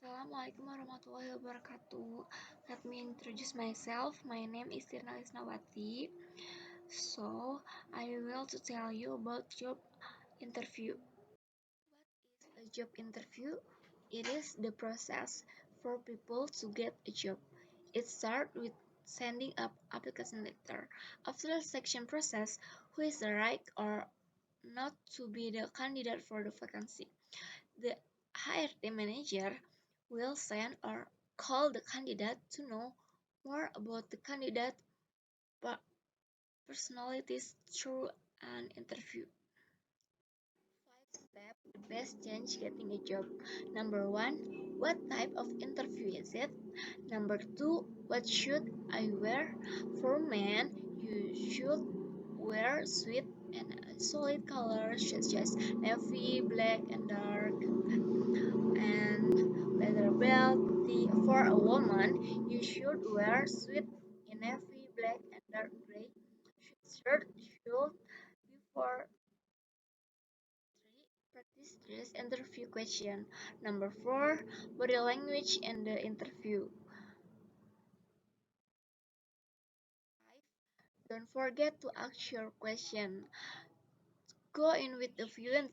Assalamualaikum warahmatullahi wabarakatuh. Let me introduce myself. My name is Irna LIsnawati. So, I will to tell you about job interview. What is a job interview? It is the process for people to get a job. It starts with sending up application letter. After the selection process, who is the right or not to be the candidate for the vacancy? The HRD manager will send or call the candidate to know more about the candidate personalities through an interview. 5 steps the best chance getting a job. Number 1, what type of interview is it? Number 2, what should I wear? For men, you should wear suit and solid colors such as navy, black, and dark and leather belt. For a woman, you should wear suit in navy, black, and dark gray. Shirt should be for 3. Practice dress interview question. Number 4. Body language in the interview. 5. Don't forget to ask your question. Go in with a few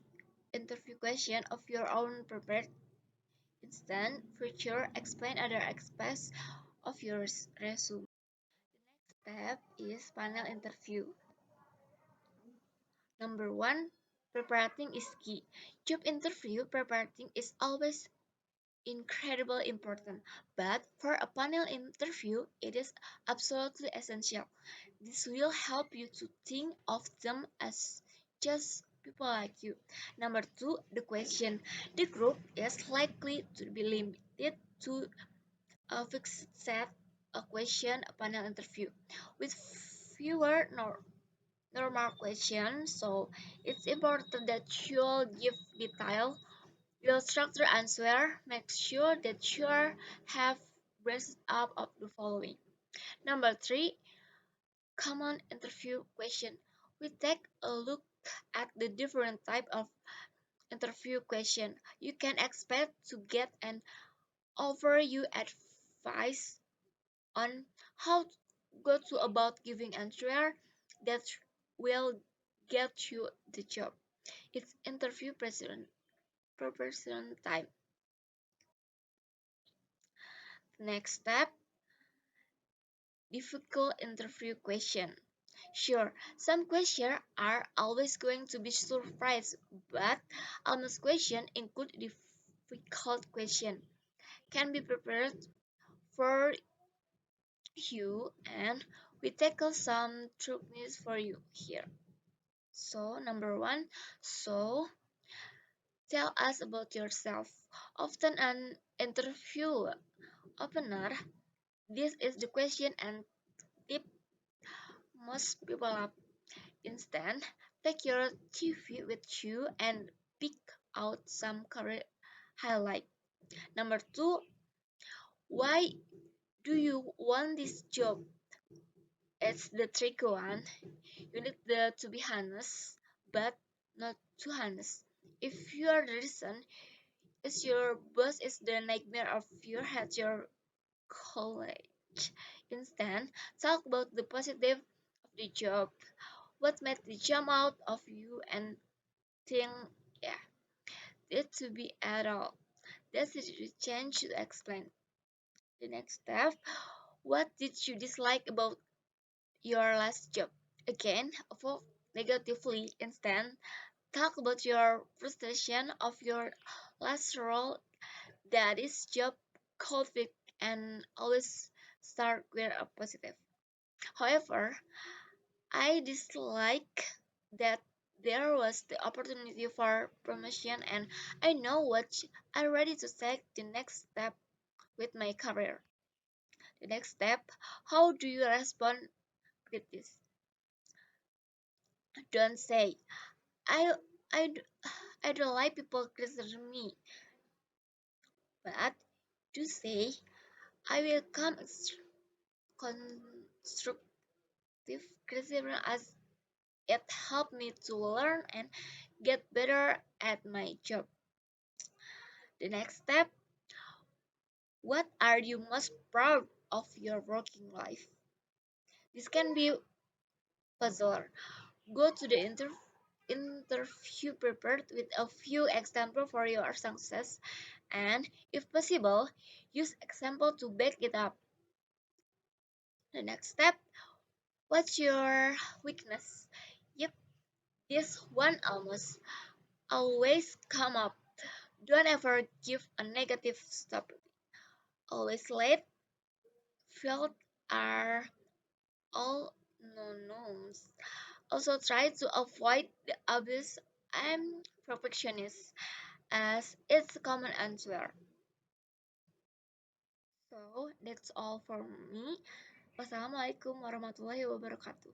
interview question of your own prepared. Instant, future, explain other aspects of your resume. Step is panel interview. Number 1, preparing is key. Job interview preparing is always incredibly important, but for a panel interview, it is absolutely essential. This will help you to think of them as just people like you. Number 2, the question. The group is likely to be limited to a fixed set of question a panel interview with fewer normal questions, so it's important that you'll give detail, you'll structure answer, make sure that you have braced up of the following. Number 3, common interview question. We take a look at the different type of interview question. You can expect to get an overview advice on how to go to about giving answer that will get you the job. It's interview preparation time. Next step, difficult interview question. Sure, some questions are always going to be surprise, but almost questions include difficult question can be prepared for you, and we tackle some tricks for you here. So number 1, so tell us about yourself. Often an interview opener, this is the question and tip most people up. Instead, take your TV with you and pick out some career highlight. Number 2, why do you want this job? It's the tricky one. You need to be honest, but not too honest. If you are the reason is your boss is the nightmare of your at your college. Instead, talk about the positive of the job. What made the jump out of you and think, yeah, it to be at all. That's the chance to explain. The next step, what did you dislike about your last job? Again, avoid negatively. Instead, talk about your frustration of your last role, that is job conflict, and always start with a positive. However, I dislike that there was the opportunity for promotion and I know what I'm ready to take the next step with my career. The next step, how do you respond with this? Don't say I I I don't like people criticize me, but do say I will come constructive criticism as it helped me to learn and get better at my job. The next step, What are you most proud of your working life? This can be puzzler. Go to the interview prepared with a few examples for your success and, if possible, use example to back it up. The next step, what's your weakness? Yep, this one almost always come up. Don't ever give a negative stop. Always late, failed are all no-nos. Also try to avoid the obvious I'm perfectionist as it's a common answer. So that's all for me. Wassalamualaikum warahmatullahi wabarakatuh.